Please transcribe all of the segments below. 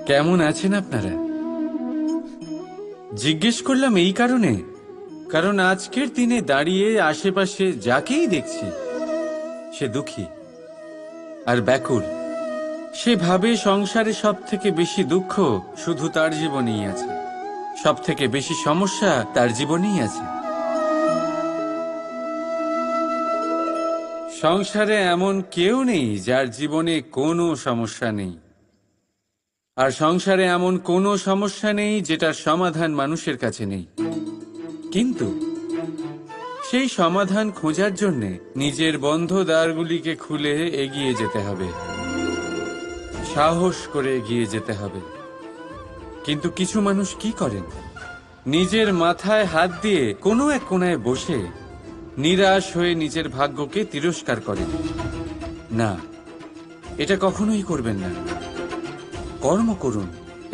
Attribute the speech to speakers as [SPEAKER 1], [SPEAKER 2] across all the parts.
[SPEAKER 1] কেমন আছেন আপনারা? জিজ্ঞেস করলাম এই কারণে, কারণ আজকের দিনে দাঁড়িয়ে আশেপাশে যাকেই দেখছি সে দুঃখী আর ব্যাকুল। সে ভাবে সংসারে সব থেকে বেশি দুঃখ শুধু তার জীবনেই আছে, সব থেকে বেশি সমস্যা তার জীবনেই আছে। সংসারে এমন কেউ নেই যার জীবনে কোনো সমস্যা নেই, আর সংসারে এমন কোনো সমস্যা নেই যেটার সমাধান মানুষের কাছে নেই। কিন্তু সেই সমাধান খোঁজার জন্যে নিজের বন্ধ দ্বারগুলিকে খুলে এগিয়ে যেতে হবে, সাহস করে এগিয়ে যেতে হবে। কিন্তু কিছু মানুষ কি করেন, নিজের মাথায় হাত দিয়ে কোনো এক কোণায় বসে নিরাশ হয়ে নিজের ভাগ্যকে তিরস্কার করেন। না, এটা কখনোই করবেন না। কর্ম করুন,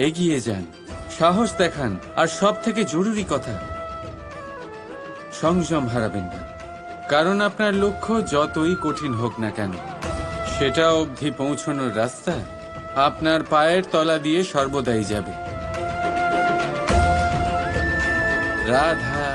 [SPEAKER 1] এগিয়ে যান, সাহস দেখান, আর সব থেকে জরুরি কথা, সংযম হারাবেন না। কারণ আপনার লক্ষ্য যতই কঠিন হোক না কেন, সেটা অবধি পৌঁছানোর রাস্তা আপনার পায়ের তলা দিয়ে সর্বদাই যাবে। রাধা